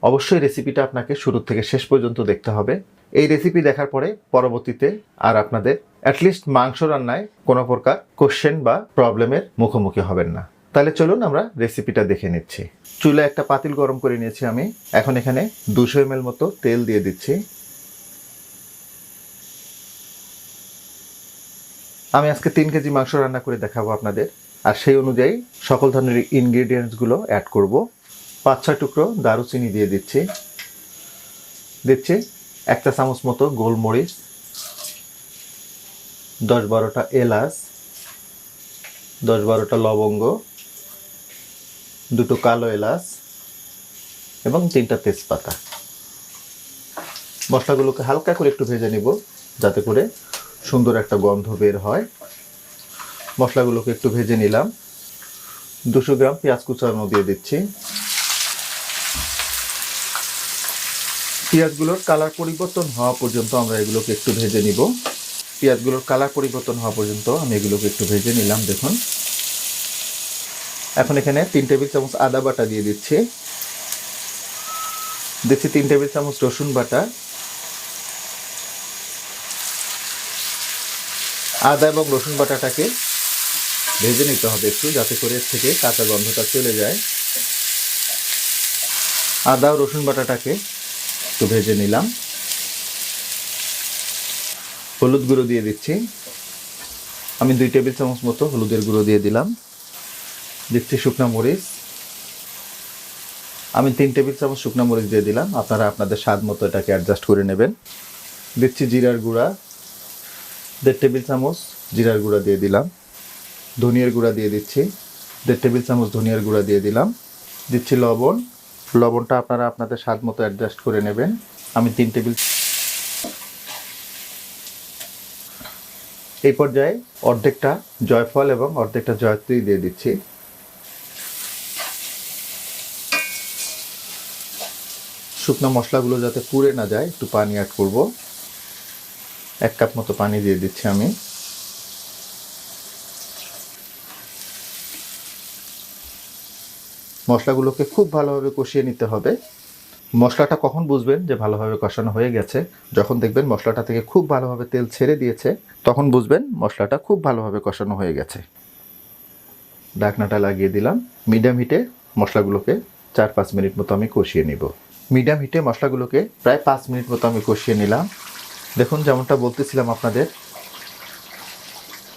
অবশ্যই রেসিপিটা আপনাকে শুরু থেকে শেষ পর্যন্ত দেখতে হবে। এই রেসিপি দেখার পরে পরবর্তীতে আর আপনাদের অ্যাটলিস্ট মাংস রান্নায় কোনো প্রকার কোশ্চেন বা প্রবলেমের মুখোমুখি হবেন না। তাহলে চলুন আমরা রেসিপিটা দেখে নিচ্ছি। চুলায় একটা পাতিল গরম করে নিয়েছি আমি। এখন এখানে 200 ml মতো তেল দিয়ে দিচ্ছি। আমি আজকে 3 কেজি মাংস রান্না করে দেখাবো আপনাদের, আর সেই অনুযায়ী সকল ধরনের ইনগ্রেডিয়েন্টসগুলো অ্যাড করব। 5-6 টুকরো দারুচিনি দিয়ে দিচ্ছি। দিচ্ছি 1 চা চামচ মতো গোলমরিচ, 10-12টা এলাচ, 10-12টা লবঙ্গ, 2টো কালো এলাচ এবং 3টা তেজপাতা। মশলাগুলোকে হালকা করে একটু ভেজে নিব যাতে করে সুন্দর একটা গন্ধ বের হয়। মশলাগুলোকে একটু ভেজে নিলাম। 200 গ্রাম পেঁয়াজ কুচানো দিয়ে দিচ্ছি। পেঁয়াজগুলোর কালার পরিবর্তন হওয়া পর্যন্ত আমরা এগুলোকে একটু ভেজে নিব। পেঁয়াজগুলোর কালার পরিবর্তন হওয়া পর্যন্ত আমি এগুলোকে একটু ভেজে নিলাম। দেখুন, এখন এখানে 3 টেবিল চামচ আদা বাটা দিয়ে দিচ্ছি। 3 টেবিল চামচ রসুন বাটা। আদা এবং রসুন বাটাটাকে ভেজে নিতে হবে একটু, যাতে করে এর থেকে কাঁচা গন্ধটা চলে যায়। আদা ও রসুন বাটাটাকে একটু ভেজে নিলাম। হলুদ গুঁড়ো দিয়ে দিচ্ছি। আমি 2 টেবিল চামচ মতো হলুদের গুঁড়ো দিয়ে দিলাম। দিচ্ছি শুকনো মরিচ। আমি 3 টেবিল চামচ শুকনো মরিচ দিয়ে দিলাম। আপনারা আপনাদের স্বাদ মতো এটাকে অ্যাডজাস্ট করে নেবেন। দিচ্ছি জিরার গুঁড়া, 1.5 টেবিল চামচ জিরার গুঁড়া দিয়ে দিলাম। ধনিয়ার গুঁড়া দিয়ে দিচ্ছি, 1.5 টেবিল চামচ ধনিয়ার গুঁড়া দিয়ে দিলাম। দিচ্ছি লবণ। লবণটা আপনারা আপনাদের স্বাদ মতো অ্যাডজাস্ট করে নেবেন। আমি 3 টেবিল। এই পর্যায়ে অর্ধেকটা জয়ফল এবং অর্ধেকটা জয়ত্রী দিয়ে দিচ্ছি। শুকনো মশলাগুলো যাতে পুড়ে না যায় একটু পানি অ্যাড করব। 1 কাপ মতো পানি দিয়ে দিচ্ছি আমি। মশলাগুলোকে খুব ভালোভাবে কষিয়ে নিতে হবে। মশলাটা কখন বুঝবেন যে ভালোভাবে কষানো হয়ে গেছে? যখন দেখবেন মশলাটা থেকে খুব ভালোভাবে তেল ছেড়ে দিয়েছে, তখন বুঝবেন মশলাটা খুব ভালোভাবে কষানো হয়ে গেছে। ঢাকনাটা লাগিয়ে দিলাম। মিডিয়াম হিটে মশলাগুলোকে 4-5 মিনিট মতো আমি কষিয়ে নিব। মিডিয়াম হিটে মশলাগুলোকে প্রায় 5 মিনিট মতো আমি কষিয়ে নিলাম। দেখুন, যেমনটা বলতেছিলাম আপনাদের,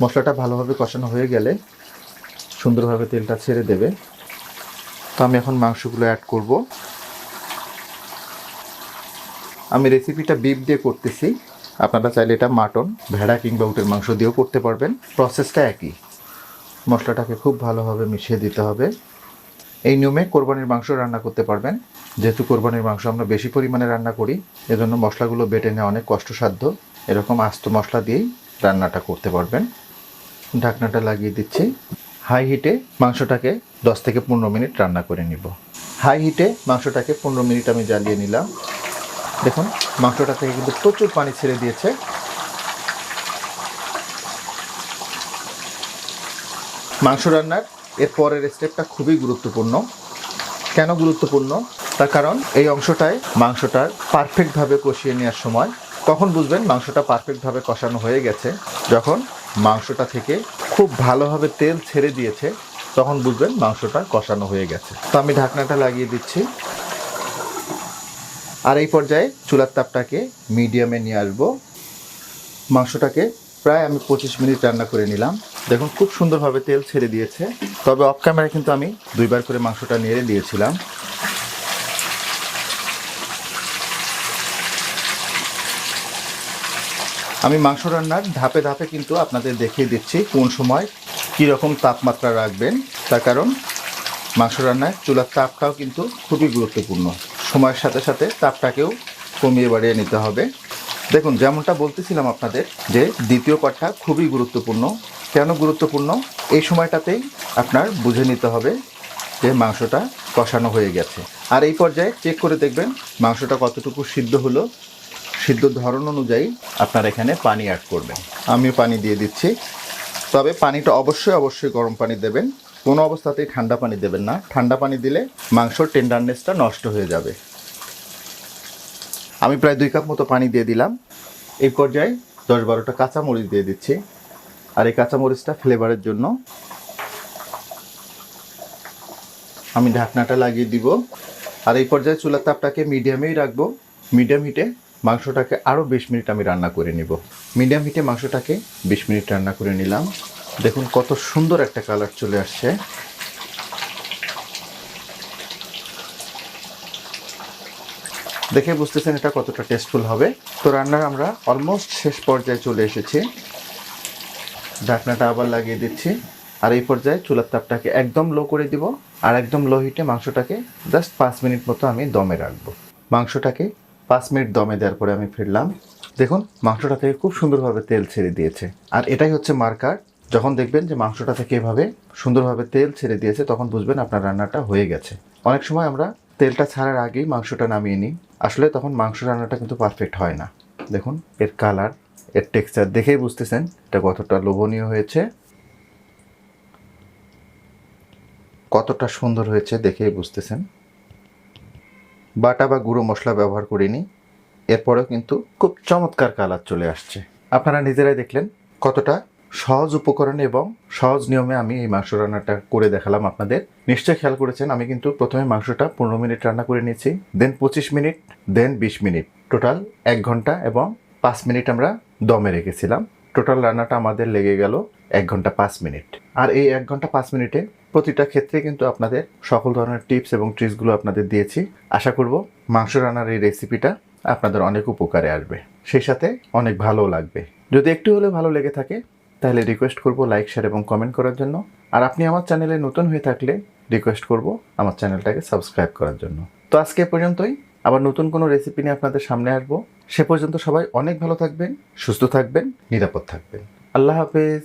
মশলাটা ভালোভাবে কষানো হয়ে গেলে সুন্দরভাবে তেলটা ছেড়ে দেবে। তো আমি এখন মাংসগুলো অ্যাড করব। আমি রেসিপিটা বিফ দিয়ে করতেছি। আপনারা চাইলে এটা মাটন, ভেড়া কিংবা উটের মাংস দিয়েও করতে পারবেন। প্রসেসটা একই। মশলাটাকে খুব ভালোভাবে মিশিয়ে দিতে হবে। এই নিয়মে কোরবানির মাংস রান্না করতে পারবেন। যেহেতু কোরবানির মাংস আমরা বেশি পরিমাণে রান্না করি, এজন্য মশলাগুলো বেটে নেওয়া অনেক কষ্টসাধ্য। এরকম আস্ত মশলা দিয়েই রান্নাটা করতে পারবেন। ঢাকনাটা লাগিয়ে দিচ্ছি। হাই হিটে মাংসটাকে 10 থেকে 15 মিনিট রান্না করে নিব। হাই হিটে মাংসটাকে 15 মিনিট আমি জ্বালিয়ে নিলাম। দেখুন, মাংসটা থেকে কিন্তু প্রচুর পানি ছেড়ে দিয়েছে। মাংস রান্নার এর পরের স্টেপটা খুবই গুরুত্বপূর্ণ। কেন গুরুত্বপূর্ণ? তার কারণ এই অংশটায় মাংসটার পারফেক্টভাবে কষিয়ে নেওয়ার সময় কখন বুঝবেন মাংসটা পারফেক্টভাবে কষানো হয়ে গেছে? যখন মাংসটা থেকে খুব ভালোভাবে তেল ছেড়ে দিয়েছে, তখন বুঝবেন মাংসটা কষানো হয়ে গেছে। তো আমি ঢাকনাটা লাগিয়ে দিচ্ছি। আর এই পর্যায়ে চুলার তাপটাকে মিডিয়ামে নিয়ে আসবো। মাংসটাকে প্রায় আমি 25 মিনিট রান্না করে নিলাম। দেখুন, খুব সুন্দরভাবে তেল ছেড়ে দিয়েছে। তবে অফ ক্যামেরায় কিন্তু আমি 2 বার করে মাংসটা নেড়ে দিয়েছিলাম। আমি মাংস রান্নার ধাপে ধাপে কিন্তু আপনাদের দেখিয়ে দিচ্ছি কোন সময় কীরকম তাপমাত্রা রাখবেন। তার কারণ মাংস রান্নায় চুলার তাপটাও কিন্তু খুবই গুরুত্বপূর্ণ। সময়ের সাথে সাথে তাপটাকেও কমিয়ে বাড়িয়ে নিতে হবে। দেখুন, যেমনটা বলতেছিলাম আপনাদের যে দ্বিতীয় পার্টটা খুবই গুরুত্বপূর্ণ। কেন গুরুত্বপূর্ণ? এই সময়টাতেই আপনার বুঝে নিতে হবে যে মাংসটা কষানো হয়ে গেছে। আর এই পর্যায়ে চেক করে দেখবেন মাংসটা কতটুকু সিদ্ধ হলো। সিদ্ধ ধরন অনুযায়ী আপনার এখানে পানি অ্যাড করবেন। আমিও পানি দিয়ে দিচ্ছি। তবে পানিটা অবশ্যই গরম পানি দেবেন। কোনো অবস্থাতেই ঠান্ডা পানি দেবেন না। ঠান্ডা পানি দিলে মাংসর টেন্ডারনেসটা নষ্ট হয়ে যাবে। আমি প্রায় 2 কাপ মতো পানি দিয়ে দিলাম। এই পর্যায়ে 10-12টা কাঁচামরিচ দিয়ে দিচ্ছি, আর এই কাঁচামরিচটা ফ্লেভারের জন্য। আমি ঢাকনাটা লাগিয়ে দিব, আর এই পর্যায়ে চুলার তাপটাকে মিডিয়ামেই রাখবো। মিডিয়াম হিটে মাংসটাকে আরও 20 মিনিট আমি রান্না করে নিব। মিডিয়াম হিটে মাংসটাকে 20 মিনিট রান্না করে নিলাম। দেখুন কত সুন্দর একটা কালার চলে আসছে। দেখে বুঝতেছেন এটা কতটা টেস্টফুল হবে। তো রান্নার আমরা অলমোস্ট শেষ পর্যায়ে চলে এসেছি। ঢাকনাটা আবার লাগিয়ে দিচ্ছি, আর এই পর্যায়ে চুলার তাপটাকে একদম লো করে দিব, আর একদম লো হিটে মাংসটাকে জাস্ট 5 মিনিট মতো আমি দমে রাখবো। মাংসটাকে 5 মিনিট দমে দেওয়ার পরে আমি ফিরলাম। দেখুন মাংসটা থেকে খুব সুন্দরভাবে তেল ছেড়ে দিয়েছে, আর এটাই হচ্ছে মার্কার। যখন দেখবেন যে মাংসটা থেকে এভাবে সুন্দরভাবে তেল ছেড়ে দিয়েছে, তখন বুঝবেন আপনার রান্নাটা হয়ে গেছে। অনেক সময় আমরা তেলটা ছাড়ার আগেই মাংসটা নামিয়ে নিই, আসলে তখন মাংস রান্নাটা কিন্তু পারফেক্ট হয় না। দেখুন এর কালার, এর টেক্সচার দেখেই বুঝতেছেন এটা কতটা লোভনীয় হয়েছে, কতটা সুন্দর হয়েছে দেখেই বুঝতেছেন। বাটা বা গুঁড়ো মশলা ব্যবহার করিনি, এরপরেও কিন্তু খুব চমৎকার কালার চলে আসছে। আপনারা নিজেরাই দেখলেন কতটা সহজ উপকরণে এবং সহজ নিয়মে আমি এই মাংস রান্নাটা করে দেখালাম আপনাদের। নিশ্চয়ই খেয়াল করেছেন আমি কিন্তু প্রথমে মাংসটা 15 মিনিট রান্না করে নিয়েছি, দেন 25 মিনিট, দেন 20 মিনিট, টোটাল 1 ঘন্টা এবং 5 মিনিট আমরা দমে রেখেছিলাম। টোটাল রান্নাটা আমাদের লেগে গেল 1 ঘন্টা 5 মিনিট। আর এই 1 ঘন্টা 5 মিনিটে প্রতিটা ক্ষেত্রে কিন্তু আপনাদের সকল ধরনের টিপস এবং ট্রিক্সগুলো আপনাদের দিয়েছি। আশা করব মাংস রান্নার এই রেসিপিটা আপনাদের অনেক উপকারে আসবে, সেই সাথে অনেক ভালোও লাগবে। যদি একটু হলেও ভালো লেগে থাকে তাহলে রিকোয়েস্ট করব লাইক, শেয়ার এবং কমেন্ট করার জন্য। আর আপনি আমার চ্যানেলে নতুন হয়ে থাকলে রিকোয়েস্ট করব আমার চ্যানেলটাকে সাবস্ক্রাইব করার জন্য। তো আজকে এ পর্যন্তই, আবার নতুন কোনো রেসিপি নিয়ে আপনাদের সামনে আসবো। সে পর্যন্ত সবাই অনেক ভালো থাকবেন, সুস্থ থাকবেন, নিরাপদ থাকবেন। আল্লাহ হাফেজ।